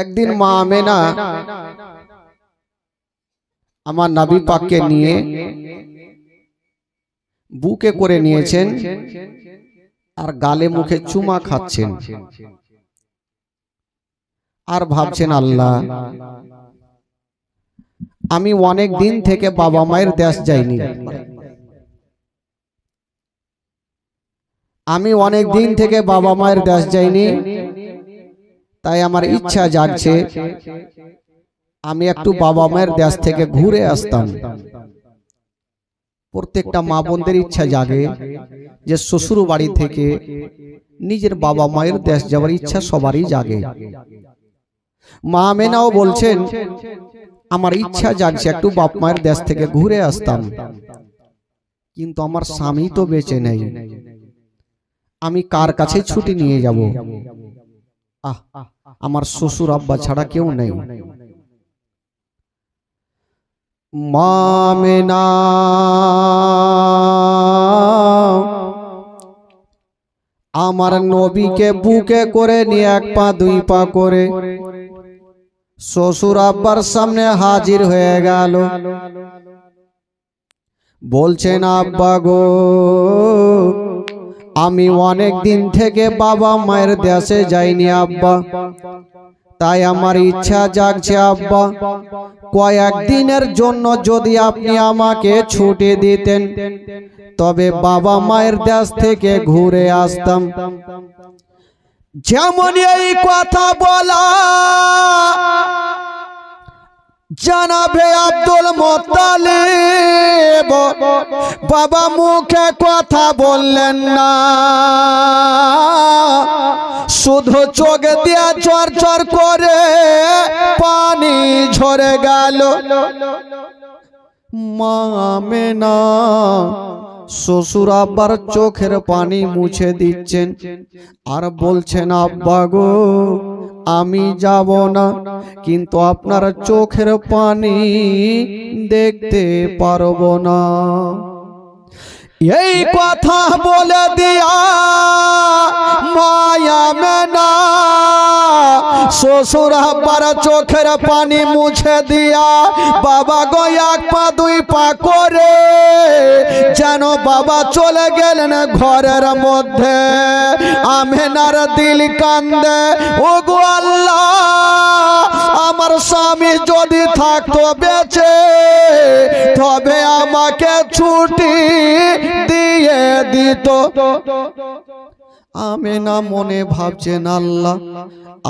একদিন মা আমেনা আমার নবী পাককে নিয়ে বুকে করে নিয়েছেন আর গালে মুখে চুমা খাচ্ছেন আর ভাবছেন, আল্লাহ, আমি অনেক দিন থেকে বাবা মায়ের দেশ যাইনি, আমি অনেক দিন থেকে বাবা মায়ের দেশ যাইনি, তাই আমার ইচ্ছা জাগছে আমি একটু বাবা মায়ের দেশ থেকে ঘুরে আসতাম। প্রত্যেকটা মা বোনদের ইচ্ছা জাগে যে শ্বশুর বাড়ি থেকে নিজের বাবা মায়ের দেশ যাওয়ার ইচ্ছা সবারই জাগে। মা আমেনাও বলছেন, আমার ইচ্ছা জাগছে একটু বাপ মায়ের দেশ থেকে ঘুরে আসতাম, কিন্তু আমার স্বামী তো বেঁচে নেই, আমি কার কাছে ছুটি নিয়ে যাব? আমার শ্বশুর আব্বা ছাড়া কেউ নেই। মা আমেনা আমার নবীকে বুকে করে নিয়ে এক পা দুই পা করে শ্বশুর আব্বার সামনে হাজির হয়ে গেল। বলছেন, আব্বা গো, আমি অনেক দিন থেকে বাবা মায়ের দেশে যাইনি আব্বা, তাই আমার ইচ্ছা জাগছে আব্বা, কয়েকদিনের জন্য যদি আপনি আমাকে ছুটি দিতেন তবে বাবা মায়ের দেশ থেকে ঘুরে আসতাম। যেমন এই কথা বলা জানাবে আব্দুল মুত্তালিব বাবা মুখে কথা বললেন না, শুধু চোখ দিয়ে চরচর করে পানি ঝরে গেল। মা আমেনা শ্বশুর আব্বার চোখের পানি মুছে দিচ্ছেন আর বলছেন, আব্বা গো, আমি যাব না, কিন্তু আপনার চোখের পানি দেখতে পারবো না। এই কথা বলে দিয়া মা আমেনা শ্বশুর আব্বার চোখের পানি মুছে দিয়া বাবা গো এক পা দুই পা করে যেন বাবা চলে গেলেন ঘরের মধ্যে। আমেনার দিল কান্দে, ওগো আল্লাহ, আমার স্বামী যদি থাকতো বেঁচে তবে আমাকে ছুটি দিয়ে দিত। আমেনা মনে ভাবছেন, আল্লাহ,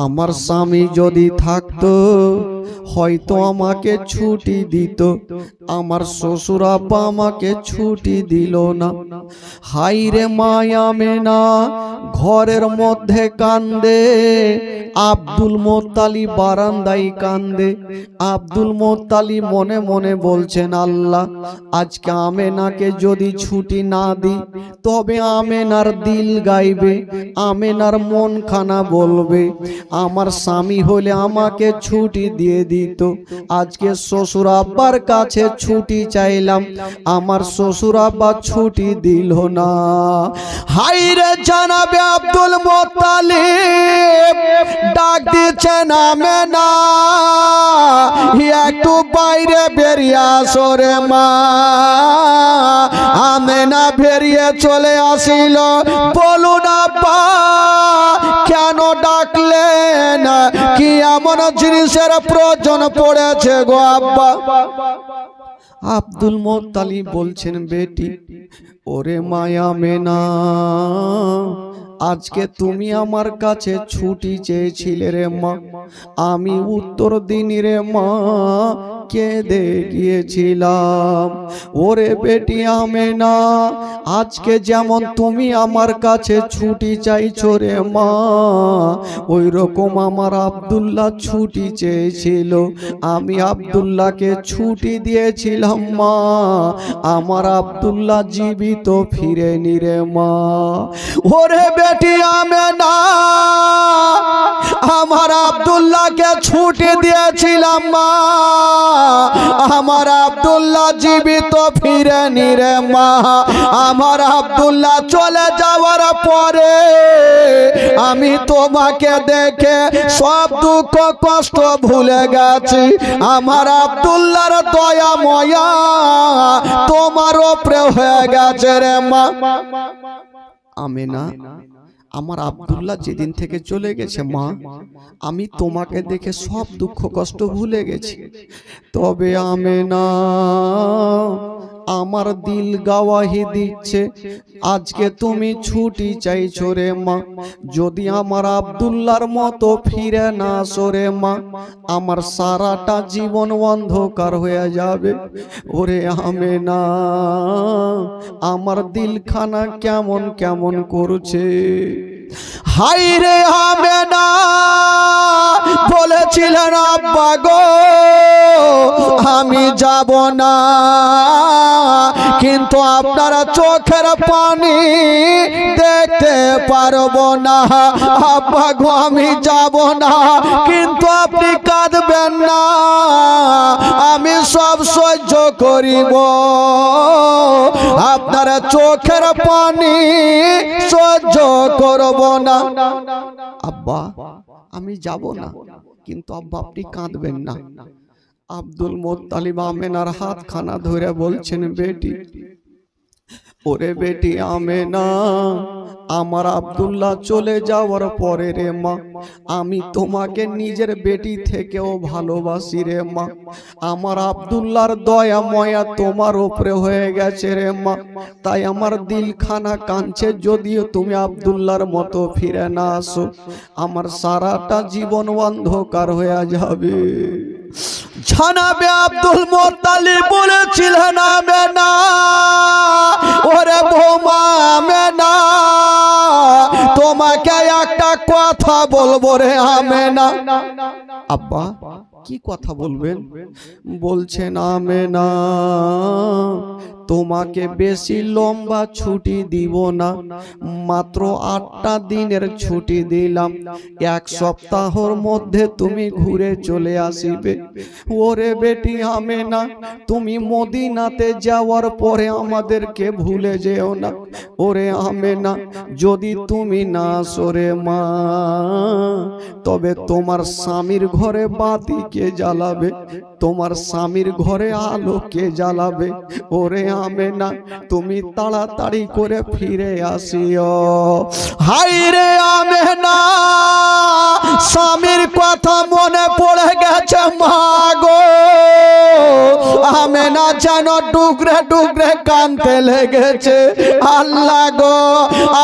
আমার স্বামী যদি থাকতো হয়তো আমাকে ছুটি দিত, আমার শ্বশুর আব্বা আমাকে ছুটি দিল না। হাই রে মা আমেনা ঘরের মধ্যে কান্দে, আব্দুল মুত্তালিব বারান্দায় কান্দে। আব্দুল মুত্তালিব মনে মনে বলছেন, আল্লাহ, আজকে আমেনাকে যদি ছুটি না দিই তবে আমেনার দিল গাইবে, আমেনার মন খানা বলবে, আমার স্বামী হলে আমাকে ছুটি দিয়ে দিত। আজকে শ্বশুর আব্বার কাছে ছুটি চাইলাম, আমার শ্বশুর আব্বা ছুটি দিল না। হাই রে জানাবে আব্দুল মুত্তালিব ডাক দিচ্ছেন, আমেনা একটু বাইরে বেরিয়ে আসো রে মা। আমেনা বেরিয়ে চলে আসিল। বলুন আব্বা, কেন ডাকলেন? কি এমন জিনিসের প্রয়োজন পড়েছে গো আব্বা? আব্দুল মুত্তালিব বলছেন, বেটি, ওরে মা আমেনা, আজকে তুমি আমার কাছে ছুটি চেয়েছিলে রে মা, আমি উত্তর দিনি রে মা, কেঁদে গিয়েছিলাম। ওরে বেটি আমেনা, আজকে যেমন তুমি আমার কাছে ছুটি চাইছো রে মা, ওই রকম আমার আব্দুল্লাহ ছুটি চেয়েছিল, আমি আব্দুল্লাহকে ছুটি দিয়েছিলাম মা, আমার আব্দুল্লাহ জীবিত ফিরেনি রে মা। ওরে বেটি আমেনা, আমার আব্দুল্লাহকে ছুটি দিয়েছিলাম মা, আমার আব্দুল্লাহ জীবিত ফিরেনি রে মা। আমার আব্দুল্লাহ চলে যাওয়ার পরে আমি তোমাকে দেখে সব দুঃখ কষ্ট ভুলে গেছি। আমার আব্দুল্লাহর দয়া ময়া তোমার উপরে হয়ে গেছে রে মা। আমিনা, আমার আব্দুল্লাহ যেদিন থেকে চলে গেছে মা, আমি তোমাকে দেখে সব দুঃখ কষ্ট ভুলে গেছি। তবে আমিনা, আমার দিল গাওয়াহি দিচ্ছে আজকে তুমি ছুটি চাইছো রে মা। যদি আমার আব্দুল্লাহর মতো ফিরে না আসো রে মা, আমার সারাটা জীবন অন্ধকার হয়ে যাবে। ওরে আমিনা, আমার দিলখানা কেমন কেমন করছে। হাই রে আমিনা, বলেছিলেন আব্বা গো আমি যাব না, কিন্তু আপনারা চোখের পানি দেখতে পারবো না। আব্বা গো আমি যাব না, কিন্তু আপনি কাঁদবেন না, আমি সব সহ্য করিব। আপনারা চোখের পানি সহ্য করব না। আব্বা আমি যাব না, কিন্তু আব্বা আপনি কাঁদবেন না। আব্দুল মোত্তালিব আমেনার হাতখানা ধরে বলছেন, বেটি, ওরে বেটি আমেনা, আমার আব্দুল্লাহ চলে যাওয়ার পরে রে মা, আমি তোমাকে নিজের বেটি থেকেও ভালোবাসি রে মা। আমার আব্দুল্লাহর দয়া ময়া তোমার উপরে হয়ে গেছে রে মা, তাই আমার দিলখানা কাঁদছে। যদিও তুমি আব্দুল্লাহর মতো ফিরে না আসো, আমার সারাটা জীবন অন্ধকার হয়ে যাবে। জানাবে আব্দুল মোত্তালিব বলেছিলেন, আমেনা, ওরে বৌমা আমেনা, তোমাকে একটা কথা বলবো রে আমেনা। আব্বা কি কথা বলবেন? বলছেন, আমেনা, তোমাকে বেশি লম্বা ছুটি দিব না, মাত্র 8টা দিনের ছুটি দিলাম। 1 সপ্তাহের মধ্যে তুমি ঘুরে চলে আসিবে। ওরে বেটি আমেনা, তুমি মদিনাতে যাওয়ার পরে আমাদেরকে ভুলে যেও না। ওরে আমেনা, যদি তুমি না আসো রে মা, তবে তোমার স্বামীর ঘরে বাতি কে জ্বালাবে? তোমার স্বামীর ঘরে আলো কে জ্বালাবে? ওরে আমেনা, তুমি তাড়াতাড়ি করে ফিরে আসিও। হাই রে আমেনা, স্বামীর কথা মনে পড়ে গেছে মা গো। আমেনা যেন টুকরে টুকরে কাঁদতে লেগেছে। আল্লাহ গো,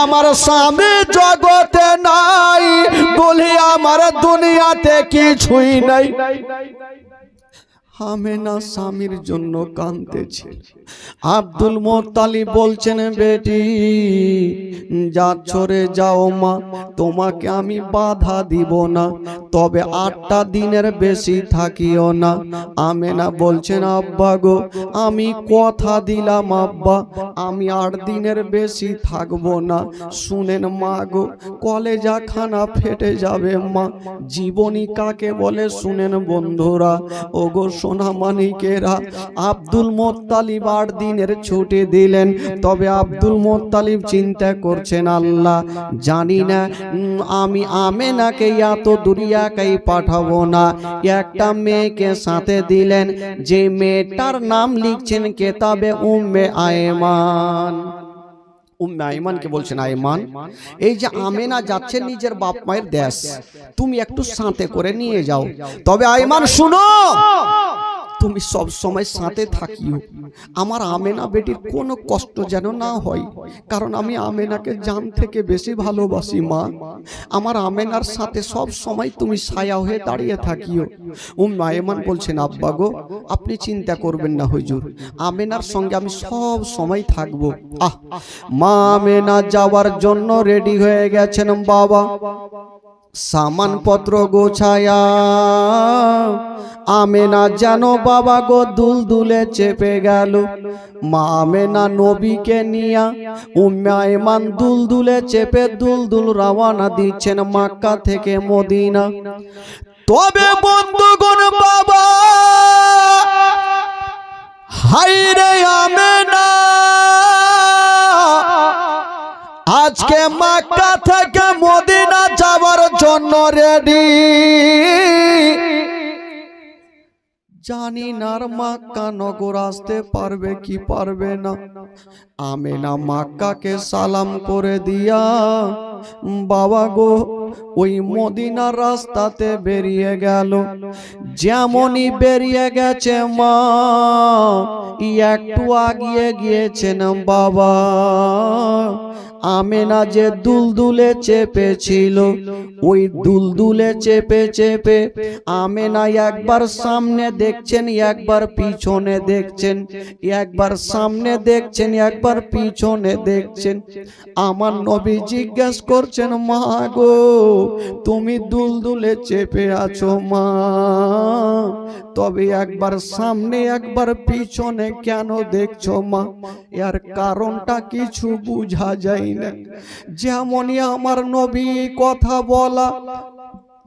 আমার স্বামী জগতে নাই বলি আমার দুনিয়াতে কিছুই নাই। আমেনা স্বামীর জন্য কাঁদতেছে। আব্দুল মোত্তালিব বলছেন, বেটি যা চলে যাও মা, তোমাকে আমি বাধা দিব না, তবে 8টা দিনের বেশি থাকিও না। আমেনা বলছেন, আব্বা গো আমি কথা দিলাম আব্বা, আমি 8 দিনের বেশি থাকবো না। শুনেন মা গো, কলেজা খানা ফেটে যাবে মা। জীবনী কাকে বলে শুনেন বন্ধুরা, ও গো সোনা মানিকেরা। আব্দুল মোত্তালিব 8 দিনের ছুটি দিলেন, তবে আব্দুল মোত্তালিব চিন্তা করছেন, আল্লাহ জানি না আমি আমেনাকে এত দুনিয়াকেই পাঠাবো না। একটা মেয়েকে সাথে দিলেন, যে মেয়েটার নাম লিখছেন কেতাবে উম্মে আয়মান। উম্মে আয়মানকে বলছেন, আয়মান, এই যে আমেনা যাচ্ছে নিজের বাপ মায়ের দেশ, তুমি একটু সাথে করে নিয়ে যাও। তবে আয়মান শুনো, তুমি সব সময় সাথে থাকিও, আমার আমেনা বেটির কোনো কষ্ট যেন না হয়, কারণ আমি আমেনাকে জান থেকে বেশি ভালোবাসি মা। আমার আমেনার সাথে সব সময় তুমি ছায়া হয়ে দাঁড়িয়ে থাকিও। উম্মে আয়মান বলছেন, আব্বা গো আপনি চিন্তা করবেন না হুজুর, আমেনার সঙ্গে আমি সব সময় থাকবো। মা আমেনা যাওয়ার জন্য রেডি হয়ে গেছেন বাবা। সামানপত্র গোছায়া আমেনা যেন বাবা গো দুলদুলে চেপে গেল। মা আমেনা নবীকে নিয়া উম্মে আয়মান দুলদুলে চেপে দুলদুল রওনা দিচ্ছেন মক্কা থেকে মদিনা। তবে বন্ধুগণ বাবা হায়রে আমেনা আজকে মক্কা থেকে মদিনা যাওয়ার জন্য রেডি। জানি না মক্কা নগর আসতে পারবে কি পারবে না। আমেনা মক্কাকে সালাম করে দিয়া বাবা গো ওই মদিনার রাস্তাতে বেরিয়ে গেল। যেমনই বেরিয়ে গেছে মা একটু আগিয়ে গিয়েছেন বাবা। আমেনা যে দুলদুলে চেপেছিল ওই দুলদুলে চেপে চেপে আমেনা একবার সামনে দেখছেন একবার পিছনে দেখছেন, একবার সামনে দেখছেন একবার পিছনে দেখছেন। আমার নবী জিজ্ঞেস করছেন মা গো তুমি দুলদুলে চেপে আছো মা, তবে একবার সামনে একবার পিছনে কেন দেখছো মা? এর কারণটা কিছু বুঝা যায় না। যেমনই আমার নবী কথা বলা,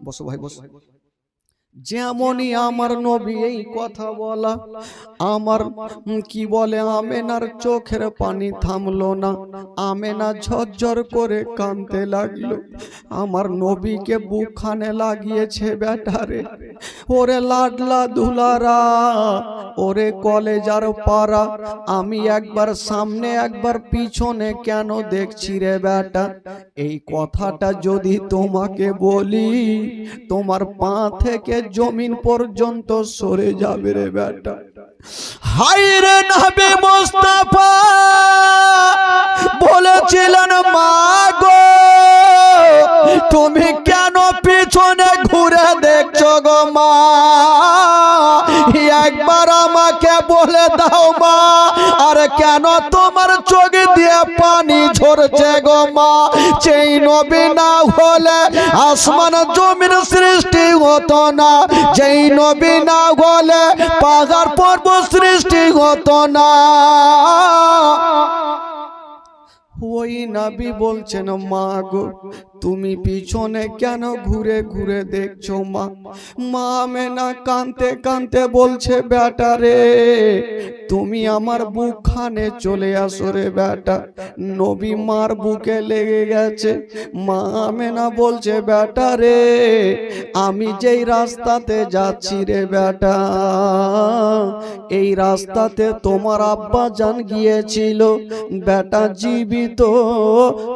বসো ভাই বসো, যেমনই আমার নবী এই কথা বলা আমার কি বলে আমেনার চোখের পানি থামলো না। আমেনা ঝরঝর করে কাঁদতে লাগলো। আমার নবীকে বুকখানে লাগিয়েছে বেটারে। ওরে লাডলা দুলারা, ওরে কলেজার পাড়া, আমি একবার সামনে একবার পিছনে কেন দেখছি রে বেটা? এই কথাটা যদি তোমাকে বলি তোমার পা থেকে জমিন পর্যন্ত সরে যাবে রে বেটা। হায়রে নবী মুস্তাফা বলেছিলেন মা গো তুমি কেন পিছনে ঘুরে দেখছো গো মা? একবার আমাকে বলে দাও মা, আর কেন তোমার চোখ দিয়ে পানি ঝরছে গো মা? সেই নবী না হলে আসমান জমিন সৃষ্টি হতো না, যেই নবী না হলে পাহাড় পর্বত সৃষ্টি হতো না। ওই নবী বলছেন মা গো তুমি পিছনে কেন ঘুরে ঘুরে দেখছো মা? মা আমেনা কাঁদতে কাঁদতে বলছে বেটা রে তুমি আমার বুকখানে চলে আসো রে বেটা। নবী মার বুকে লেগে গেছে। মা আমেনা বলছে বেটা রে আমি যেই রাস্তাতে যাচ্ছি রে বেটা এই রাস্তাতে তোমার আব্বা জান গিয়েছিল বেটা, জীবিত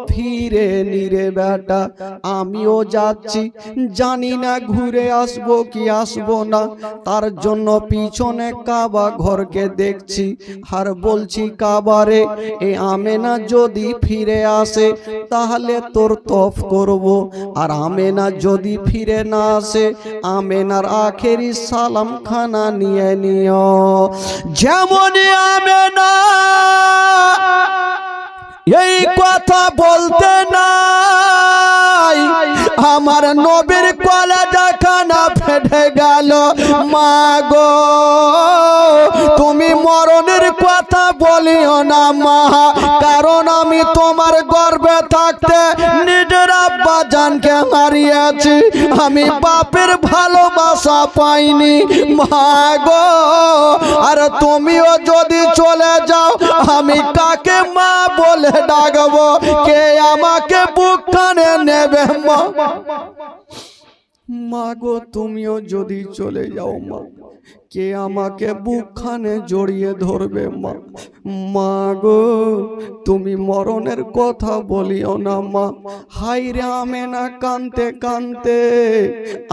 ফিরে নিরে বেটা। আমিও যাচ্ছি, জানি না ঘুরে আসবো কি আসবো না, তার জন্য পিছনে কাবা ঘরকে দেখছি আর বলছি কাবারে এ আমেনা যদি ফিরে আসে তাহলে তোর তফ করব, আর আমেনা যদি ফিরে না আসে আমেনার আখেরি সালাম খানা নিয়ে নিও। যেমনই আমেনা এই কথা বলতে নাই আমার নবীর কলেজা খানা ফেটে গেল। মা গো তুমি মরণের কথা বলিও না মা, কারণ আমি তোমার গর্ভে থাকতে নিজের আব্বা জানকে হারিয়েছি, আমি বাপের ভালোবাসা পাইনি মা গো। আর তুমিও যদি চলে যাও আমি কাকে মা বলে ডাকবো? কে আমাকে বুকখানে নেবে মা? মা গো তুমিও যদি চলে যাও মা কে আমাকে বুকখানে জড়িয়ে ধরবে মা? মা গো তুমি মরণের কথা বলিও না মা। হায়রে আমেনা কানতে কানতে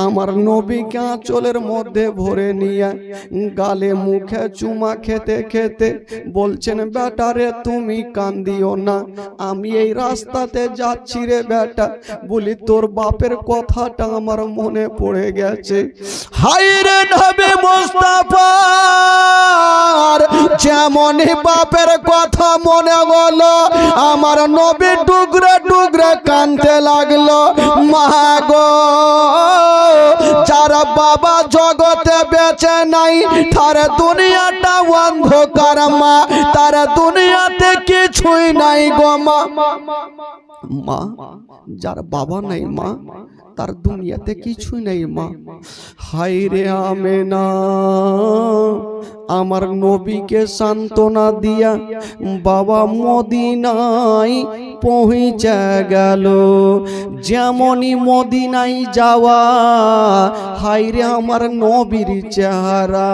আমার নবীকে আঁচলের মধ্যে ভরে নিয়ে গালে মুখে চুমা খেতে খেতে বলছেন বেটা রে তুমি কান্দিও না, আমি এই রাস্তাতে যাচ্ছি রে বেটা। বলি তোর বাপের কথাটা আমার মনে পড়ে গেছে। হায়রে নবী মুস্তাফার যেমনই বাপের কথা মনে হলো আমার নবী টুকরে টুকরে কাঁদতে লাগলো। মা গো যারা বাবা জগতে বেঁচে নাই তার দুনিয়াটা অন্ধকার মা, তার দুনিয়াতে কিছুই নাই গো মা। মা যার বাবা নাই মা তার দুনিয়াতে কিছুই নেই মা। হায়রে আমেনা আমার নবীকে সান্ত্বনা দিয়া বাবা মদিনায় পৌঁছে গেল। যেমনই মদিনায় যাওয়া, হায়রে আমার নবীর চেহারা।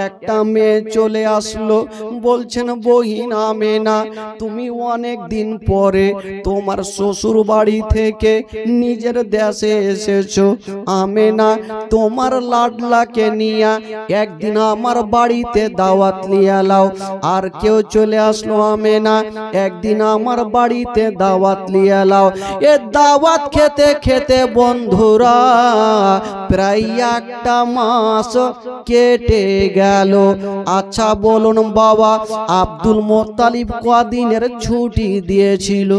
একটা মেয়ে চলে আসলো, বলছেন বহিন আমেনা, তুমি অনেক দিন পরে তোমার শ্বশুর বাড়ি থেকে নিজের দেশে এসেছো। আমেনা, তোমার লাডলাকে নিয়া একদিন আমার বাড়িতে দাওয়াত নিয়ে লাও। আর কেউ চলে আসলো, আমেনা, একদিন আমার বাড়িতে দাওয়াত নিয়ে লাও। এ দাওয়াত খেতে খেতে বন্ধুরা প্রায় একটা মাস কেটে গেল। আচ্ছা বলুন বাবা, আব্দুল মোত্তালিব কদিনের ছুটি দিয়েছিল?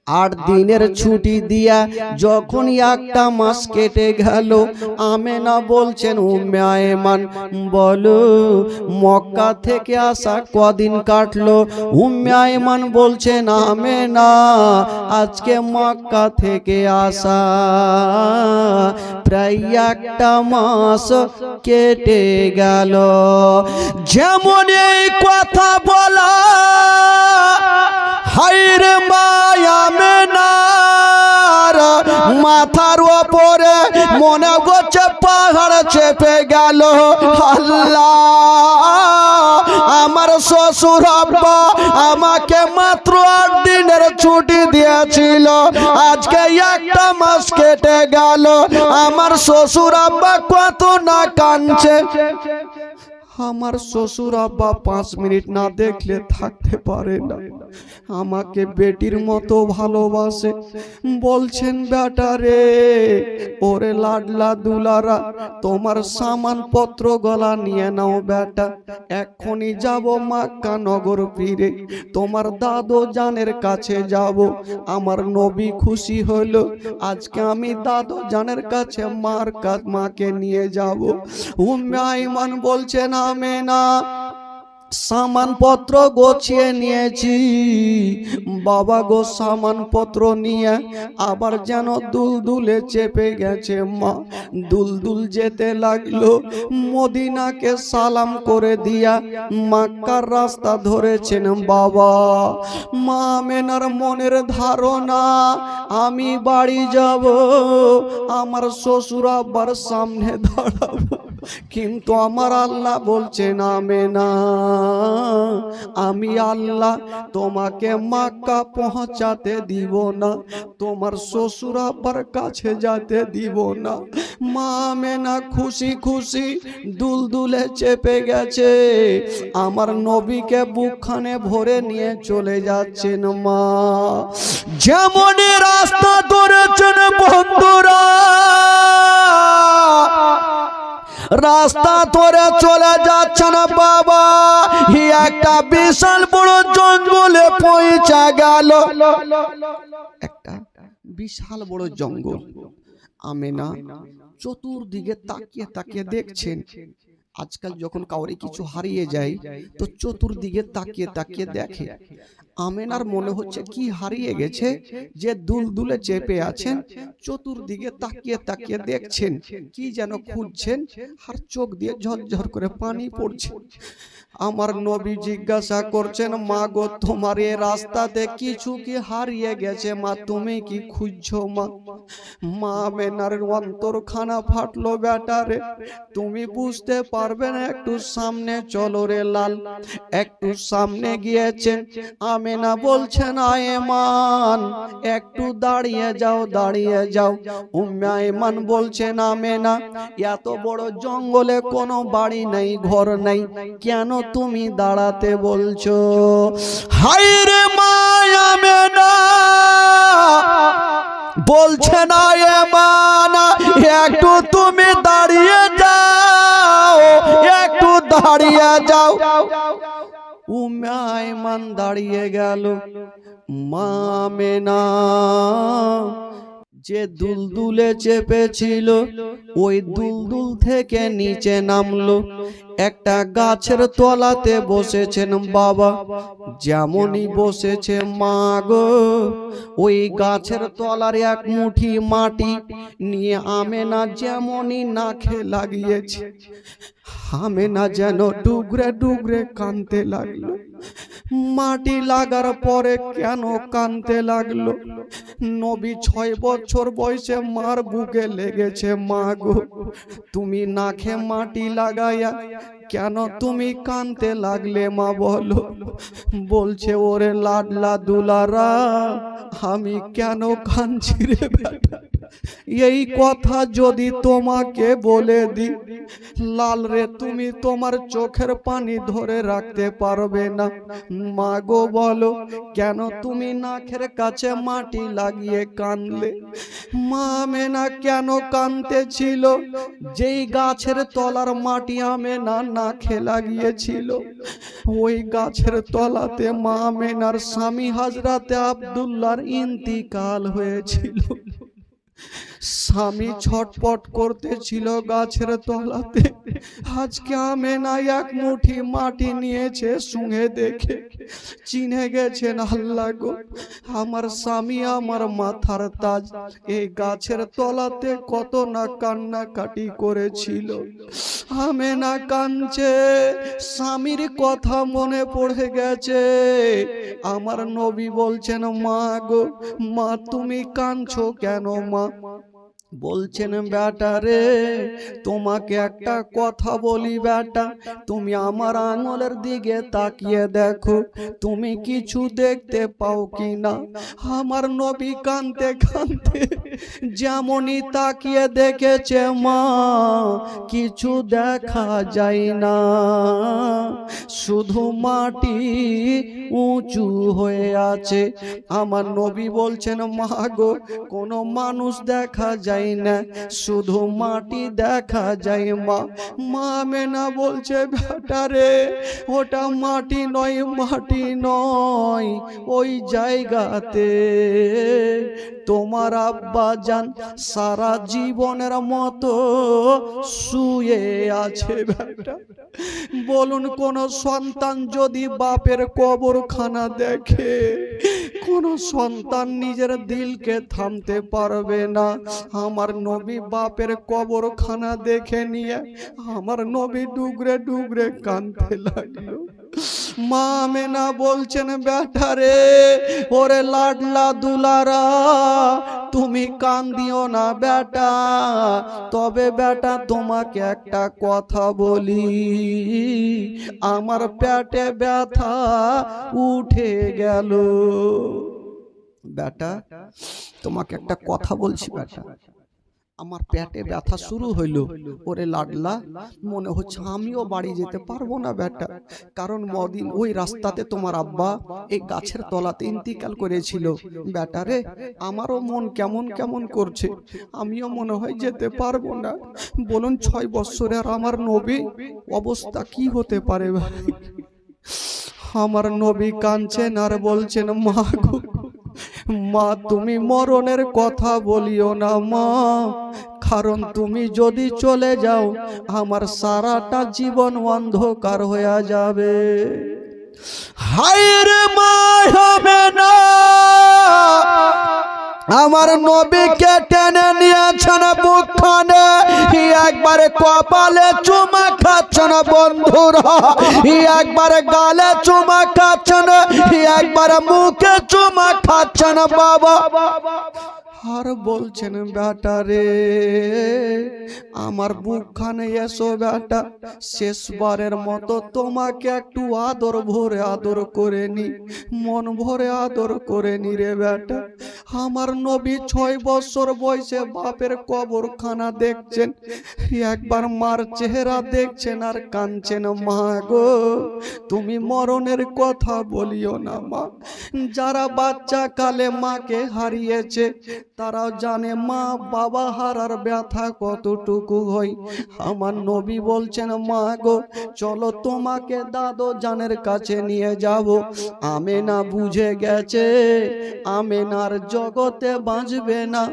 8 দিনের ছুটি দিয়া যখন একটা মাস কেটে গেল, আমেনা বলছেন উম্মে আয়মান, বলো মক্কা থেকে আসা কদিন কাটলো? উম্মে আয়মান বলছেন, আমেনা, আজকে মক্কা থেকে আসা প্রায় একটা মাস কেটে গেল। যেমন এই কথা বলা, হায়রে মায়া আমেনার মাথার ওপরে মনে করছে পাহাড় চেপে গেল। আল্লাহ, আমার শ্বশুর আব্বা আমাকে মাত্র 8 দিনের ছুটি দিয়েছিল, আজকে একটা মাস কেটে গেল। আমার শ্বশুর আব্বা কত না কাঁদছে। আমার শ্বশুর আব্বা 5 মিনিট না দেখলে থাকতে পারে না, আমাকে বেটির মতো ভালোবাসে। বলছেন বেটা রে, ওরে লাডলা দুলারা, তোমার সামান পত্র গলা নিয়ে নাও বেটা, এক্ষুনি যাব মক্কা নগর ফিরে, তোমার দাদু জানের কাছে যাব। আমার নবী খুশি হলো, আজকে আমি দাদু জানের কাছে মাকে নিয়ে যাব। উম্মে আইমান বলছেন, আমেনা, সামানপত্র গোছিয়ে নিয়েছি বাবা গো। সামানপত্র নিয়ে আবার যেন দুলদুলে চেপে গেছে মা। দুলদুল যেতে লাগলো, মদিনাকে সালাম করে দিয়া মক্কার রাস্তা ধরেছেন বাবা। মা আমেনার মনের ধারণা, আমি বাড়ি যাব, আমার শ্বশুর আব্বার সামনে দাঁড়াবো, কিন্তু আমার আল্লাহ বলছেন, আমেনা, আমি আল্লাহ তোমাকে মক্কা পৌঁছাতে দিব না, তোমার শ্বশুর আব্বার কাছে যেতে দিব না। মা আমেনা খুশি খুশি দুলদুলে চেপে গেছে, আমার নবীকে বুকখানে ভরে নিয়ে চলে যাচ্ছেন মা। যেমন রাস্তা ধরেছেন বন্ধুরা, রাস্তা ধরে চলে যাচ্ছেন বাবা, একটা বিশাল বড় জঙ্গলে পৌঁছে গেল। একটা বিশাল বড় জঙ্গল। আমেনা চতুর্দিকে তাকিয়ে তাকিয়ে দেখছেন। আজকাল যখন কাউরে কিছু হারিয়ে যায় তো চতুর্দিকে তাকিয়ে তাকিয়ে দেখে। আমেনার মনে হচ্ছে কি হারিয়ে গেছে যে দুলদুলে চেপে আছেন, চতুর্দিকে তাকিয়ে তাকিয়ে দেখছেন, কি যেন খুঁজছেন, আর চোখ দিয়ে ঝরঝর করে পানি পড়ছে। আমার নবী জিজ্ঞাসা করছেন, মা গো, তোমার এই রাস্তাতে কিছু কি হারিয়ে গেছে মা, তুমি কি খুঁজছো মা? মা আমেনার অন্তরখানা ফাটলো, বেটা রে, তুমি বুঝতে পারবে না, একটু সামনে চলো রে লাল। একটু সামনে গিয়েছেন, আমেনা বলছেন, আয়মান একটু দাঁড়িয়ে যাও, দাঁড়িয়ে যাও। উম্মে আয়মান বলছেন, আমেনা, এত বড় জঙ্গলে কোনো বাড়ি নেই, ঘর নেই, কেন তুমি দাঁড়াতে বলছো? হায়রে মা আমেনা বলছেন, আয়মান একটু তুমি দাঁড়িয়ে যাও, একটু দাঁড়িয়ে যাও। উম্মে আয়মান দাঁড়িয়ে গেল। মা আমেনা যে দুলদুলে চেপেছিল, ওই দুলদুল থেকে নিচে নামলো। একটা গাছের তলাতে বসেছেন বাবা। যেমনই বসেছে মা গো, ওই গাছের তলার এক মুঠি মাটি নিয়ে আমেনা যেমনই নাকে লাগিয়েছে, আমেনা যেন ডুগরে ডুগরে কাঁদতে লাগলো। মাটি লাগার পরে কেন কাঁদতে লাগলো? নবী 6 বছর বয়সে মার বুকে লেগেছে। মা গো, তুমি নাকে মাটি লাগাইয়া কেন তুমি কাঁদতে লাগলে মা বলো? বলছে ওরে লাডলা দুলারা, আমি কেন কাঁদছি রে বেটা? এই কথা যদি তোমাকে বলে দি, লাল রে তুমি তোমার চোখের পানি ধরে রাখতে পারবে না। মা গো বলো, কেন তুমি নাকের কাছে মাটি লাগিয়ে কাঁদলে? মা আমেনা কেন কাঁদতেছিল? যেই গাছের তলার মাটি আমেনা নাকে লাগিয়েছিল, ওই গাছের তলাতে মা আমেনার স্বামী হযরতে আব্দুল্লাহর ইন্তিকাল হয়েছিল। স্বামী ছটপট করতেছিল গাছের তলাতে। আজকে আমেনা এক মুঠি মাটি নিয়েছে, শুনে দেখে চিনে গেছেন, আল্লাহ গো আমার স্বামী আমার মাথার তাজ এই গাছের তলাতে কত না কান্নাকাটি করেছিল। আমেনা কাঁদছে, স্বামীর কথা মনে পড়ে গেছে। আমার নবী বলছেন, মা গো মা তুমি কাঁদছো কেন মা? বলছেন, বেটা রে তোমাকে একটা কথা বলি বেটা, তুমি আমার আঙুলের দিকে তাকিয়ে দেখো, তুমি কিছু দেখতে পাও কিনা? আমার নবী কাঁদতে কাঁদতে যেমনই তাকিয়ে দেখেছে মা, কিছু দেখা যায় না, শুধু মাটি উঁচু হয়ে আছে। আমার নবী বলছেন, মা গো কোনো মানুষ দেখা যায় না, শুধু মাটি দেখা যায় মা। মা আমেনা বলছে, বেটা রে ওটা মাটি নয়, মাটি নয়, ওই জায়গাতে তোমার আব্বা জান সারা জীবনের মতো শুয়ে আছে। বেটা বলুন, কোন সন্তান যদি বাপের কবরখানা দেখে, কোন সন্তান নিজের দিলকে থামতে পারবে না। আমার নবী বাপের কবরখানা দেখে নিয়ে আমার নবী ডুগরে ডুগরে কাঁদতে লাগলো। মা আমেনা বলছেন, বেটা রে ওরে লাডলা দুলারা, তুমি কান্দিও না বেটা, তবে বেটা তোমাকে একটা কথা বলি, আমার পেটে ব্যথা উঠে গেল। বেটা তোমাকে একটা কথা বলছি বেটা, আমার পেটে ব্যথা শুরু হইল। ওরে লাডলা, মনে হচ্ছে আমিও বাড়ি যেতে পারবো না বেটা, কারণ মদিন ওই রাস্তাতে তোমার আব্বা এই গাছের তলাতে ইন্তিকাল করেছিল। বেটা রে আমারও মন কেমন কেমন করছে, আমিও মনে হয় যেতে পারবো না। বলুন 6 বছরের আমার নবী অবস্থা কি হতে পারে ভাই? আমার নবী কাঁদছেন আর বলছেন, মা গো মা তুমি মরণের কথা বলিও না মা, কারণ তুমি যদি চলে যাও আমার সারাটা জীবন অন্ধকার হয়ে যাবে। হায় রে মা হবে না, আমার নবীকে টেনে নিয়েছেন বুকখানে, একবারে কপালে চুমা খাচ্ছেন বন্ধুরা, একবারে গালে চুমা খাচ্ছেন, একবারে মুখে চুমা খাচ্ছেন বাবা। আর বলছেন, বেটা রে আমার বুকখানে এসো বেটা, শেষবারের মতো তোমাকে একটু আদর ভরে আদর করে নি, মন ভরে আদর করে নি রে বেটা। আমার নবী 6 বছর বয়সে বাপের কবরখানা দেখছেন, একবার মার চেহারা দেখছেন আর কাঁদছেন। মা গো তুমি মরণের কথা বলিও না মা। যারা বাচ্চা কালে মাকে হারিয়েছে তারাও জানে মা বাবা হারার ব্যথা কতটুকু। যতটুকু হই। আমার নবী বলছেন মা গো চলো তোমাকে দাদু জানের কাছে নিয়ে যাব। আমেনা বুঝে গেছে আমেনার জগতে বাঁচবে না।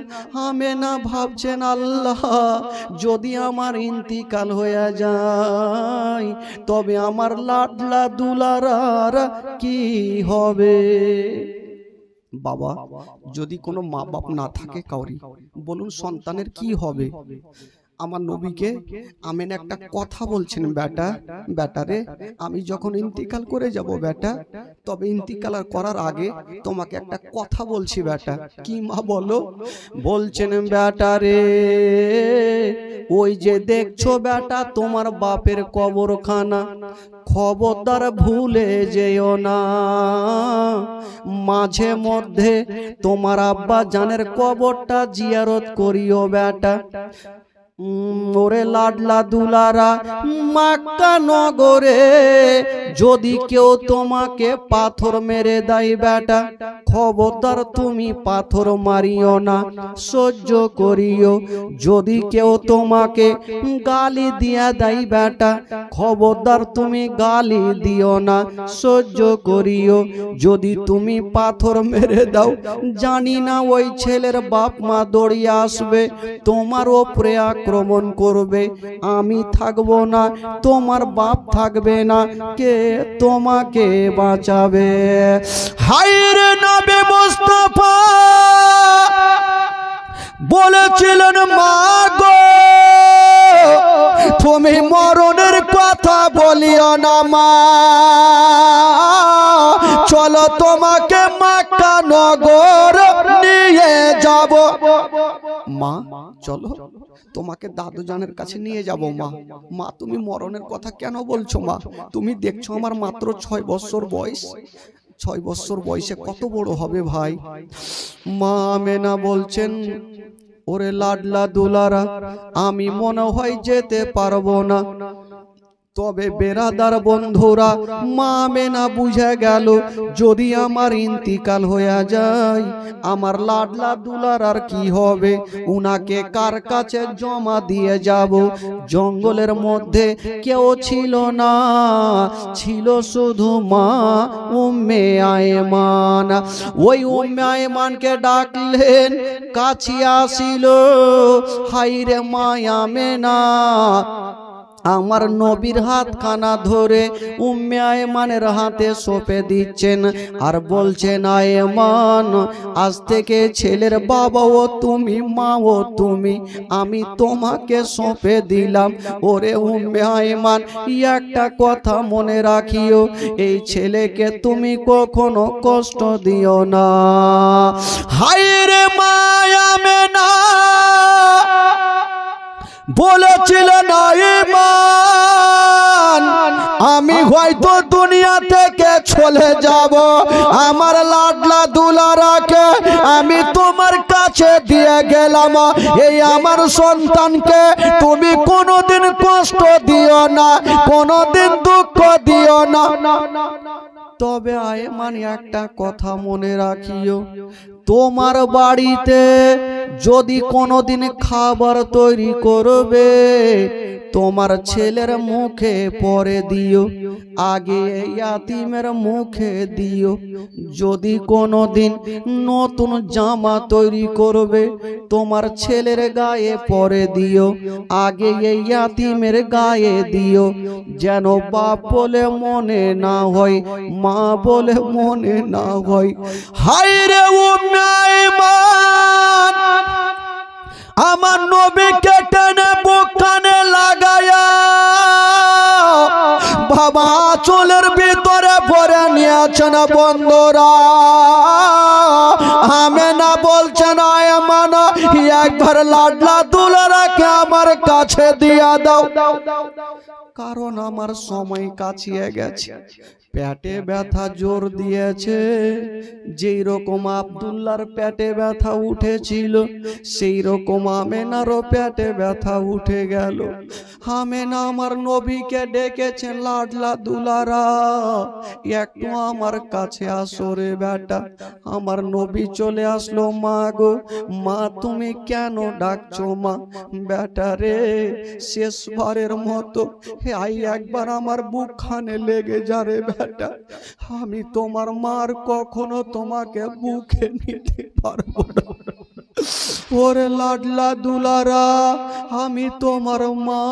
আমেনা ভাবছেন আল্লাহ যদি আমার ইন্তিকাল হয়ে যায় তবে আমার লাডলা দুলারার কি হবে। বাবা যদি কোনো মা বাপ না থাকে কাউরি, বলুন সন্তানের কি হবে। আমার নবীকে আমেনা একটা কথা বলছেন, বেটা বেটারে আমি যখন ইন্তিকাল করে যাব বেটা, তবে ইন্তিকাল করার আগে তোমাকে একটা কথা বলছি বেটা। কি মা বলো। বলছেন বেটারে ওই যে দেখছো বেটা তোমার বাপের কবরখানা, খবরদার ভুলে যেও না। মাঝে মধ্যে তোমার আব্বা জানের কবরটা জিয়ারত করিও বেটা। ওরে লাডলা দুলারা মক্কা নগরে যদি কেউ তোমাকে পাথর মেরে দেয় বেটা, খবরদার তুমি পাথর মারিও না, সহ্য করিও। যদি কেউ তোমাকে গালি দিয়া দেয় বেটা, খবরদার তুমি গালি দিও না, সহ্য করিও। যদি তুমি পাথর মেরে দাও জানি না ওই ছেলের বাপ মা দৌড়িয়ে আসবে তোমার ওপরে আক্রমণ করবে, আমি থাকবো না, তোমার বাপ থাকবে না, কে তোমাকে বাঁচাবে। হায়রে নবী মুস্তাফা বলেছিলেন মা গো তুমি মরণের কথা বলিও না মা, চলো তোমাকে মক্কা নগর নিয়ে যাব। মা চলো তোমাকে দাদু জানের কাছে নিয়ে যাব। মা মা তুমি মরণের কথা কেন বলছো মা? তুমি দেখছো আমার মাত্র 6 বছর বয়স, 6 বছর বয়সে কত বড় হবে ভাই। মা আমেনা বলছেন ওরে লাডলা দুলারা আমি মনে হয় যেতে পারবো না। তবে বেরাদার বন্ধুরা মা আমেনা বুঝে গেল যদি আমার ইন্তিকাল হয়ে যায় আমার লাডলা দুলারার কি হবে, উনাকে কার কাছে জমা দিয়ে যাব। জঙ্গলের মধ্যে কেউ ছিল না, ছিল শুধু মা উম্মে আয়মান। ওই উম্মে আয়মানকে ডাকলেন, কাছে আসিল। হায়রে মা আমেনা আমার নবীর হাতখানা ধরে উম্মে আয়মানের হাতে সঁপে দিচ্ছেন আর বলছেন আয়মান আজ থেকে ছেলের বাবাও তুমি মাও তুমি, আমি তোমাকে সঁপে দিলাম। ওরে উম্মে আয়মান একটা কথা মনে রাখিও, এই ছেলেকে তুমি কখনো কষ্ট দিও না। হায়রে মা আমেনা বলেছিলেন আয়মান আমি হয়তো দুনিয়া থেকে চলে যাব, আমার লাডলা দুলারাকে আমি তোমার কাছে দিয়ে গেলাম, এই আমার সন্তানকে তুমি কোনোদিন কষ্ট দিও না, কোনোদিন দুঃখ দিও না। তবে আয়মান একটা কথা মনে রাখিও, তোমার বাড়িতে যদি কোনোদিন খাবার তৈরি করবে তোমার ছেলের মুখে পরে দিও, আগে ইয়াতিমের মুখে দিও। যদি কোনোদিন নতুন জামা তৈরি করবে তোমার ছেলের গায়ে পরে দিও, আগে ইয়াতিমের গায়ে দিও, যেন বাপ বলে মনে না হয়, মা বলে মনে না হয়। হায়রে উম্মে আয়মান আমার নবীকে টেনে বুকখানে লাগায়া বাবা চুলের ভিতরে ভরে নিয়েছেন। বন্ধুরা আমেনা বলছেন আয়মান একবার লাডলা দুলারাকে আমার কাছে দিয়া দাও, কারণ আমার সময় কাছিয়ে গেছে। পেটে ব্যথা জোর দিয়েছে, যেই রকম আব্দুল্লাহর পেটে ব্যথা উঠেছিল সেই রকম আমেনারও পেটে ব্যথা উঠে গেল। আমেনা আমার নবীকে ডেকেছেন, লাডলা দুলারা একটু আমার কাছে আসো রে বেটা। আমার নবী চলে আসলো। মা গো মা তুমি তুমি কেন ডাকছো মা? বেটা রে, শেষবারের মতো আই একবার আমার বুকখানে লেগে যা রে বেটা। আমি তোমার মার কখনো তোমাকে বুকে নিতে পারবো না। ওরে লাডলা দুলারা, আমি তোমার মা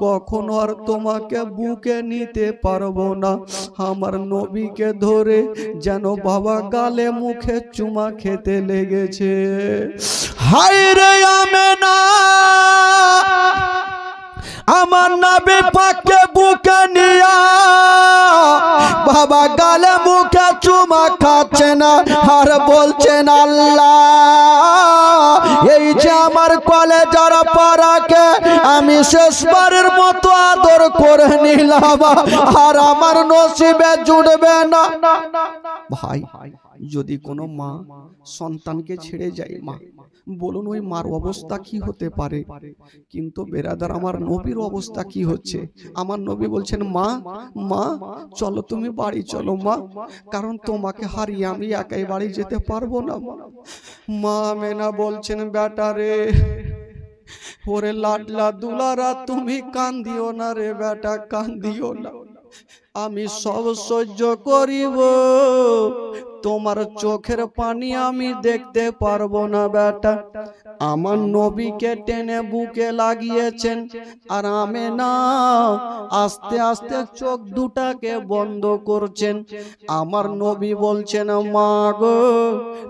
কখনো আর তোমাকে বুকে নিতে পারবো না। আমার নবীকে ধরে যেন বাবা গালে মুখে চুমা খেতে লেগেছে। হায় রে আমেনা, আমার নবী পাককে বুকে নিয়া বাবা গালে মুখে চুমা খাচ্ছে না, আর বলছেন আল্লাহ, এই যে আমার কলেজার পাড়াকে আমি শেষবারের মতো আদর করে নিলাম, আর আমার নসিবে জুড়বে না। ভাই, যদি কোনো মা সন্তানকে ছেড়ে যায়, মা বলুন ওই মার অবস্থা কি হতে পারে? কিন্তু বেরাদার, আমার নবীর অবস্থা কি হচ্ছে? আমার নবী বলছেন, মা মা চলো তুমি বাড়ি চলো মা, কারণ তোমাকে হারিয়ে আমি একাই বাড়ি যেতে পারবো না। মা আমেনা বলছেন, বেটা রে, ওরে লাডলা দুলারা, তুমি কান্দিও না রে বেটা, কান্দিও না। আমি সব সহ্য করিব, তোমার চোখের পানি আমি দেখতে পারবো না বেটা। আমার নবীকে টেনে বুকে লাগিয়েছেন, আর আমেনা আস্তে আস্তে চোখ দুটাকে বন্ধ করছেন। আমার নবী বলছেন, মা গো,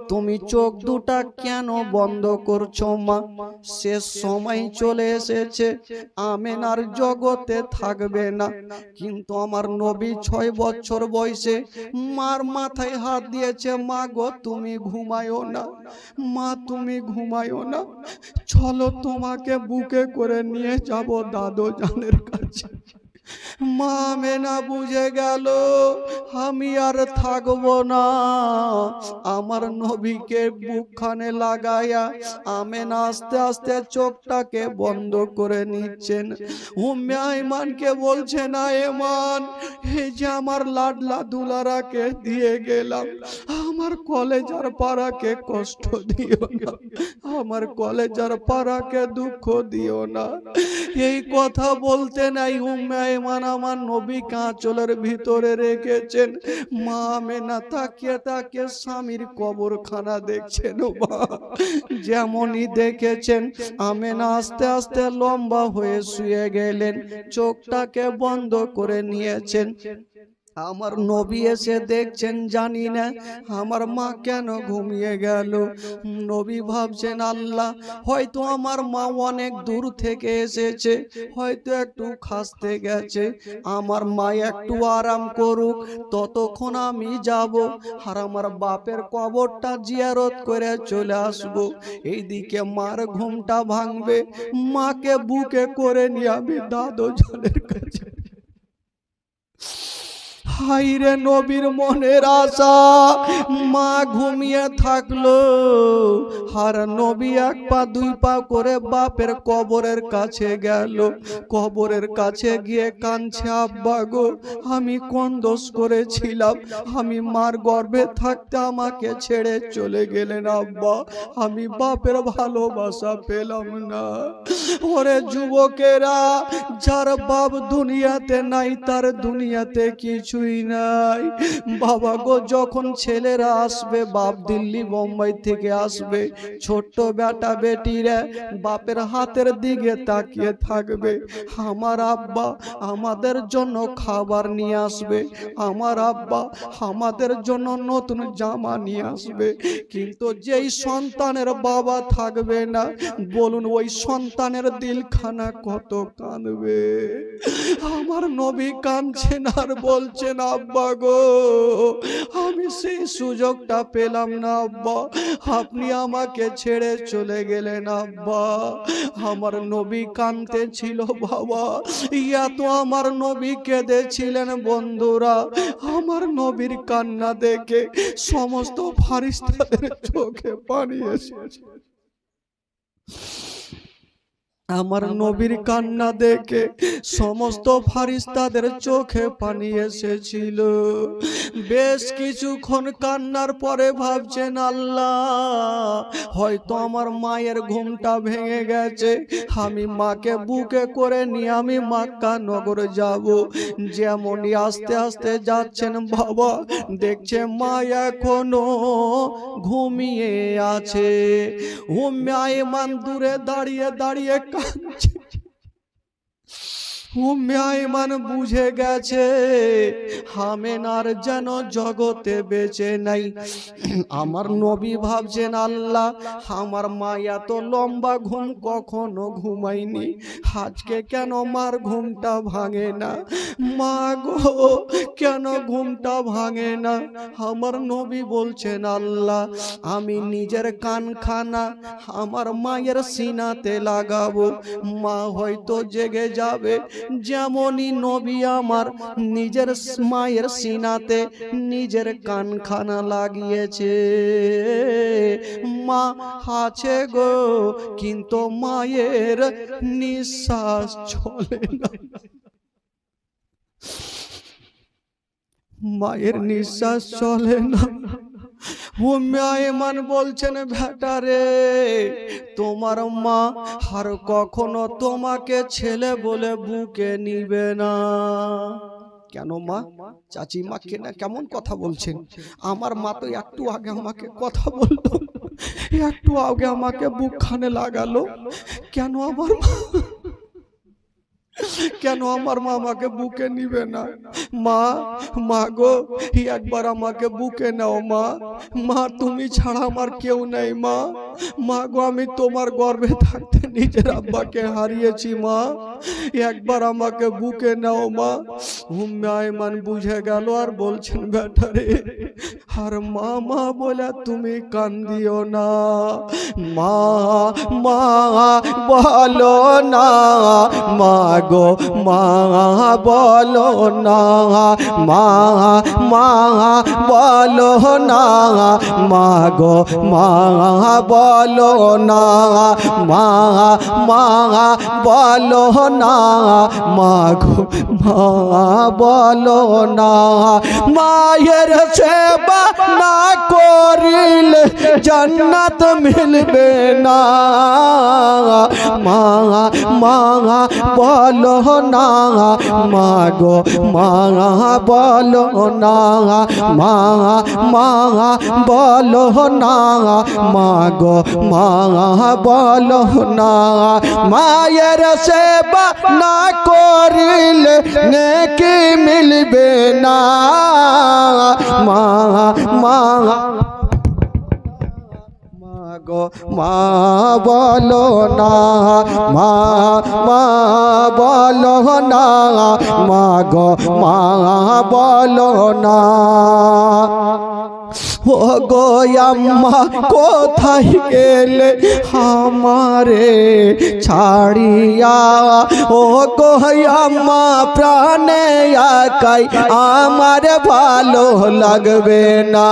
তুমি চোখ দুটা কেন বন্ধ করছো মা? শেষ সময় চলে এসেছে, আমেনার জগতে থাকবে না। কিন্তু আমার নবী 6 বছর বয়সে মার মাথায় হাত দিয়েছে, মা গো তুমি ঘুমায়ো না, মা তুমি ঘুমায়ো না, চলো তোমাকে বুকে করে নিয়ে যাব দাদু জানের কাছে। মা আমেনা বুঝে গেল আমি আর থাকবো না। আমার নবীকে বুকখানে লাগায়া আমেনা আস্তে আস্তে চোখটাকে বন্ধ করে নিচ্ছেন। উম্মে আইমানকে বলছেন, আইমান, এই যে আমার লাডলা দুলারাকে দিয়ে গেলাম, আমার কলেজার পাড়াকে কষ্ট দিও না, আমার কলেজার পাড়াকে দুঃখ দিও না। এই কথা বলতে নাই উম্মে আইমান আমার নবীকে আঁচলের ভিতরে রেখেছেন। মা আমেনা তাকিয়ে তাকিয়ে স্বামীর কবরখানা দেখছেন। যেমনই দেখেছেন, আমেনা আস্তে আস্তে লম্বা হয়ে শুয়ে গেলেন, চোখটাকে বন্ধ করে নিয়েছেন। আমার নবী এসে দেখছেন, জানি না আমার মা কেন ঘুমিয়ে গেল। নবী ভাবছেন, আল্লাহ, হয়তো আমার মা অনেক দূর থেকে এসেছে, হয়তো একটু খাসতে গেছে, আমার মা একটু আরাম করুক, ততক্ষণ আমি যাব আর আমার বাপের কবরটা জিয়ারত করে চলে আসব। এইদিকে মার ঘুমটা ভাঙবে, মাকে বুকে করে নিয়ে আমি দাদু জানের কাছে। হাইরে নবীর মনের আশা, মা ঘুমিয়ে থাকলো, আর নবী 1 পা 2 পা করে বাপের কবরের কাছে গেল। কবরের কাছে গিয়ে কাঁদছে, আব্বা গো, আমি কোন দোষ করেছিলাম? আমি মার গর্ভে থাকতে আমাকে ছেড়ে চলে গেলেন আব্বা, আমি বাপের ভালোবাসা পেলাম না। ওরে যুবকেরা, যার বাপ দুনিয়াতে নাই তার দুনিয়াতে কিছুই নাই। বাবা গো, যখন ছেলেরা আসবে, বাপ দিল্লি বোম্বাই থেকে আসবে, ছোট্ট বেটা বেটিরা বাপের হাতের দিকে তাকিয়ে থাকবে। আমার আব্বা আমাদের জন্য খাবার নিয়ে আসবে, আমার আব্বা আমাদের জন্য নতুন জামা নিয়ে আসবে। কিন্তু যেই সন্তানের বাবা থাকবে না, বলুন ওই সন্তানের দিলখানা কত কাঁদবে। আমার নবী কাঁদছেন আর বলছেন, আব্বা গো, আমি সেই সুযোগটা পেলাম না আব্বা, আপনি আমাকে ছেড়ে চলে গেলেন আব্বা। আমার নবী কাঁদতে ছিল বাবা, ইয়া তো আমার নবী কেঁদেছিলেন। বন্ধুরা, আমার নবীর কান্না দেখে সমস্ত ফারিস্তাদের চোখে পানি এসেছে। আমার নবীর কান্না দেখে সমস্ত ফারিস্তাদের চোখে পানি এসেছিল। বেশ কিছুক্ষণ কান্নার পরে ভাবছেন, আল্লাহ হয়তো আমার মায়ের ঘুমটা ভেঙে গেছে, আমি মাকে বুকে করে নিয়ে আমি মক্কা নগরে যাব। যেমনই আস্তে আস্তে যাচ্ছেন বাবা দেখছে মা এখনো ঘুমিয়ে আছে। উম্মে আইমান দূরে দাঁড়িয়ে দাঁড়িয়ে কাঁদছে। উম্মে আইমান বুঝে গেছে আমেনার যেন জগতে বেঁচে নাই। আমার নবী ভাবছেন, আল্লাহ আমার মা এত লম্বা ঘুম কখনো ঘুমায়নি, আজকে কেন মার ঘুমটা ভাঙে না? মা গো কেন ঘুমটা ভাঙে না? আমার নবী বলছেন, আল্লাহ আমি নিজের কানখানা আমার মায়ের সিনাতে লাগাবো, মা হয়তো জেগে যাবে। যেমনই নবী আমার নিজের মায়ের সিনাতে নিজের কানখানা লাগিয়েছে, মা আছে গো কিন্তু মায়ের নিঃশ্বাস চলে না। মায়ের নিঃশ্বাস চলে না। উম্মে আইমান বলছেন, বেটারে তোমার মা আর কখনো তোমাকে ছেলে বলে বুকে নিবে না। কেন মা? চাচি মাকে না কেমন কথা বলছেন? আমার মা তো একটু আগে আমাকে কথা বললো, একটু আগে আমাকে বুকখানে লাগালো, কেন আমার মা কেন আমার মা আমাকে বুকে নিবে না? মা মা গো একবার আমাকে বুকে নাও মা, মা তুমি ছাড়া আমার কেউ নাই মা, মা গো আমি তোমার গর্ভে থাকতে নিজের আব্বাকে হারিয়েছি মা, একবার আমাকে বুকে নাও মা। উম্মে আইমান বুঝে গেল আর বলছেন, বেটারে আর মা মা বলে তুমি কান্দিও না, মা মা বলো না, মা গো মা বলো না, মা মা বলো না, মা গো মা বলো না, মা মা বলো না, মা গো মা বলো না। মায়ের সেবা না করিলে জান্নাত মিলবে না, মা মা বলো না, মা গো মা বলো না, মা মা বলো না, মা গো মা বলো না। মায়ের সেবা না করিলে নেকি মিলবে না, মা মা গো মা বলো না, মা মা বলো না, মা গো মা বলো না। ও গো আম্মা কোথায় গেলে আমারে ছাড়িয়া, ও গো আম্মা প্রাণে একাই আমার ভালো লাগবে না,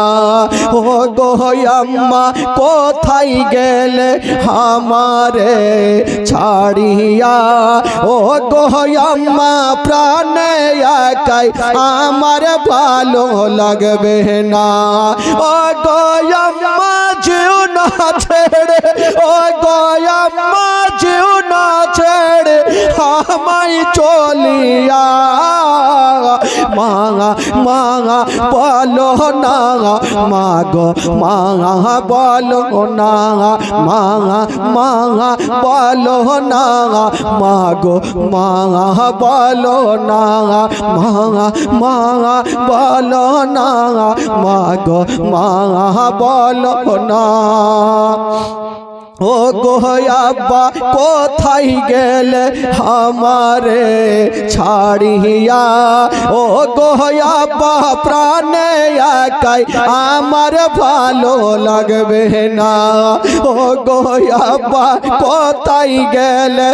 ও গো আম্মা কোথায় গেলে আমারে ছাড়িয়া, ও গো আম্মা প্রাণে একাই আমার ভালো লাগবে না, ও গো আম্মা যেও না ছেড়ে, ও গো আম্মা যেও না ছেড়ে আমায় চলিয়া, মা মা বলো না, মা গো মা বলো না, মা মা বলো না, মা গো মা বলো না, মা মা বলো না, মা গো মা বলো না। ও গো আব্বা কোথায় গেলে আমারে ছাড়িয়া, ও গো আব্বা প্রাণে একাই আমার ভালো লাগবে না, ও গো আব্বা কোথায় গেলে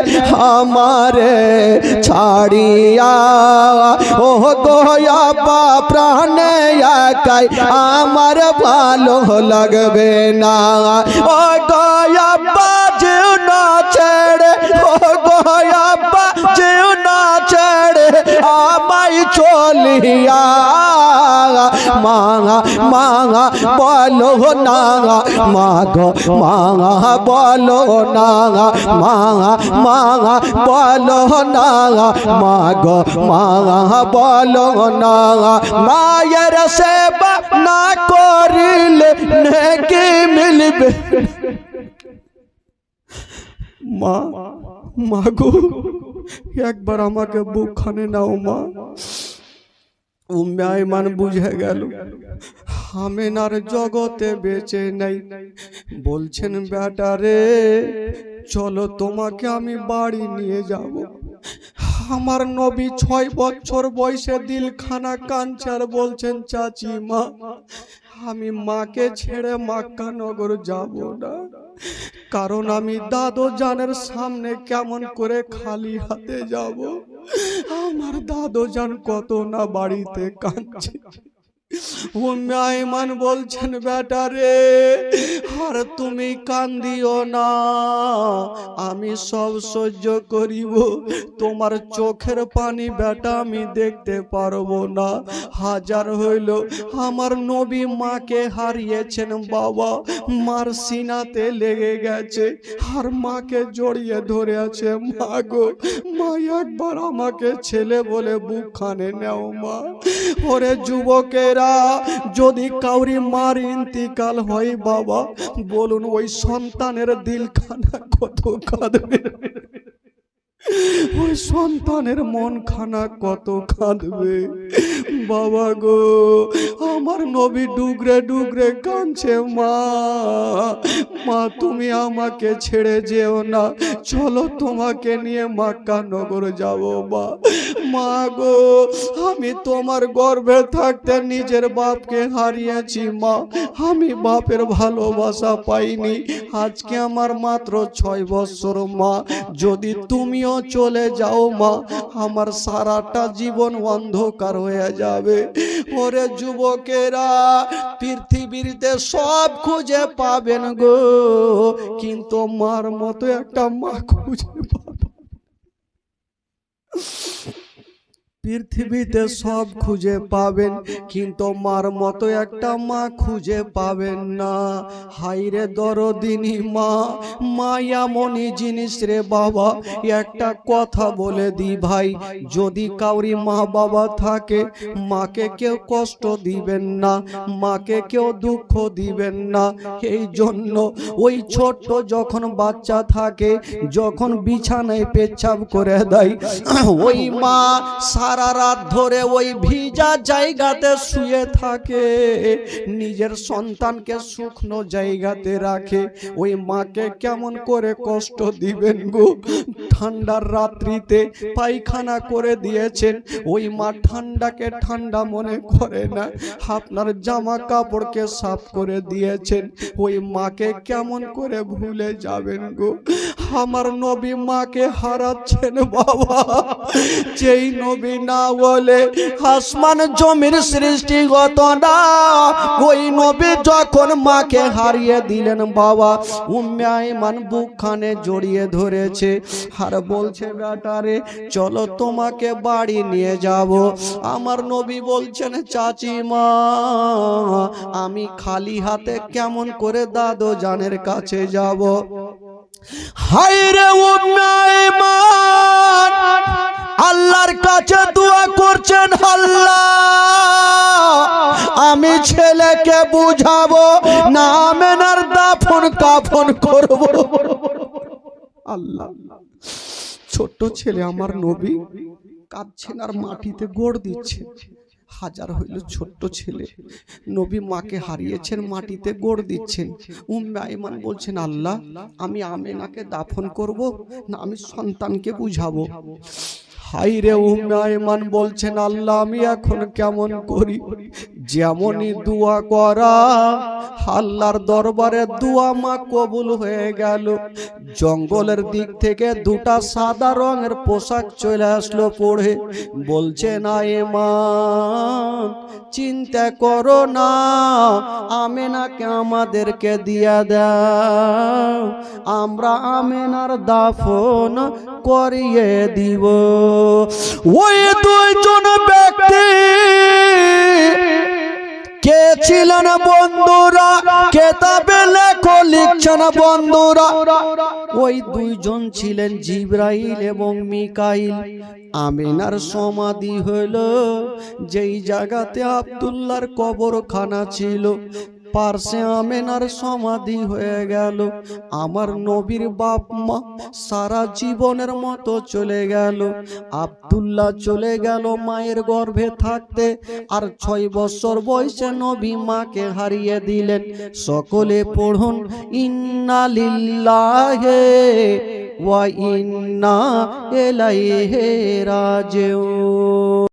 আমারে ছাড়িয়া, ও গো আব্বা প্রাণে একাই আমার ভালো লাগবে না, ও গো আব্বা যেও না ছেড়ে, ও গো আব্বা যেও না ছেড়ে আমায় চলিয়া মা মা বলো না মা গো মা বলো না মা মা বলো না মা গো মা বলো না মায়ের সেবা না করিলে নেকি মিলবে মা মা গো একবার আমাকে বুকখানে নাও মা। উম্মে আইমান বুঝে গেল আমেনার জগতে বেঁচে নাই। বলছেন বেটা রে চলো তোমাকে আমি বাড়ি নিয়ে যাব। আমার নবী 6 বছর বয়সে দিলখানা কাঞ্চার বলছেন চাচি মা আমি মাকে ছেড়ে মক্কা নগর যাব না, কারণ আমি দাদু জানের সামনে কেমন করে খালি হাতে যাব। আমার দাদু জান কত না বাড়িতে কাঁদছে। উম্মে আইমান বলছেন বেটা রে আর তুমি কান্দিও না, আমি সব সহ্য করিব, তোমার চোখের পানি বেটা আমি দেখতে পারবো না। হাজার হইল আমার নবী মাকে হারিয়েছেন বাবা, মার সিনাতে লেগে গেছে আর মাকে জড়িয়ে ধরে আছে। মা গো মা একবার আমাকে ছেলে বলে বুকখানে নেও মা। ওরে যুবকেরা যদি কাউরি মার ইন্তিকাল হয় বাবা বলুন ওই সন্তানের দিলখানা কত কাঁদবে, ওই সন্তানের মন খানা কত কাঁদবে বাবা গো। আমার নবী ডুগরে ডুগরে কাঁদছে মা মা তুমি আমাকে ছেড়ে যেও না, চলো তোমাকে নিয়ে মক্কা নগর যাব। মা গো আমি তোমার গর্ভে থাকতে নিজের বাপকে হারিয়েছি মা, আমি বাপের ভালোবাসা পাইনি। আজকে আমার মাত্র 6 বছর মা, যদি তুমিও চলে যাও মা আমার সারাটা জীবন অন্ধকার হয়ে যাবে। ওরে যুবকেরা পৃথিবীতে সব খুঁজে পাবেন গো, কিন্তু মার মতো একটা মা খুঁজে পাবেন। পৃথিবীতে সব খুঁজে পাবেন কিন্তু মার মতো একটা মা খুঁজে পাবেন না। হাইরে দরদিনী মা, মায়ামণি জিনিস রে বাবা। একটা কথা বলে দি ভাই, যদি কাউরি মা বাবা থাকে মাকে কেউ কষ্ট দিবেন না, মাকে কেউ দুঃখ দিবেন না। এই জন্য ওই ছোট্ট যখন বাচ্চা থাকে, যখন বিছানায় পেচ্ছাপ করে দেয়, ওই মা সারা রাত ধরে ওই ভিজা জায়গাতে শুয়ে থাকে, নিজের সন্তানকে শুকনো জায়গাতে রাখে। ওই মাকে কেমন করে কষ্ট দিবেন গো। ঠান্ডার রাত্রিতে পায়খানা করে দিয়েছেন, ওই মা ঠান্ডাকে ঠান্ডা মনে করে না, আপনার জামা কাপড়কে সাফ করে দিয়েছেন, ওই মাকে কেমন করে ভুলে যাবেন গো। আমার নবী মাকে হারাচ্ছেন বাবা। যেই নবী না বলে আসমান জমির সৃষ্টিগত না, ওই নবী যখন মাকে হারিয়ে দিলেন বাবা, উম্মে আইমান বুকখানে জড়িয়ে ধরেছে আর বলছে বেটারে চলো তোমাকে বাড়ি নিয়ে যাব। আমার নবী বলছেন চাচি মা আমি খালি হাতে কেমন করে দাদু জানের কাছে যাব। হায়রে উম্মে আইমান আল্লাহর কাছে দোয়া করছেন, আল্লাহ আমি ছেলেকে বুঝাবো না আমেনার দাফন কাফন করব। আল্লাহ ছোট্ট ছেলে আমার নবী কাঁদছেন আর মাটিতে গোড় দিচ্ছেন। হাজার হইল ছোট্ট ছেলে, নবী মাকে হারিয়েছেন, মাটিতে গোড় দিচ্ছেন। উম্মে আইমান বলছেন আল্লাহ আমি আমেনাকে দাফন করব না আমি সন্তানকে বুঝাবো। হাইরে উম্মে আইমান বলছেন আল্লাহ আমি এখন কেমন করি, যেমনই দোয়া করা আল্লাহর দরবারে দোয়া মা কবুল হয়ে গেল। জঙ্গলের দিক থেকে দুটা সাদা রঙের পোশাক চলে আসলো পড়ে, বলছে না এ মা চিন্তা করো না, আমেনাকে আমাদেরকে দিয়া দাও, আমরা আমেনার দাফন করিয়ে দিব। ওই দুইজন ব্যক্তি কে ছিলেন বন্ধুরা? কেতাবে লেখো লিখছেন বন্ধুরা, ওই দুইজন ছিলেন জিবরাইল এবং মিকাইল। আমিনার সমাধি হইল যেই জায়গাতে আব্দুল্লাহর কবরখানা ছিল, পার্শ্বে আমেনার সমাধি হয়ে গেল। আমার নবীর বাপ মা সারা জীবনের মতো চলে গেল। আব্দুল্লাহ চলে গেল মায়ের গর্ভে থাকতে, আর 6 বছর বয়সে নবী মাকে হারিয়ে দিলেন। সকলে পড়ুন ইন্না লিল্লাহি ওয়া ইন্না ইলাইহি রাজিউন।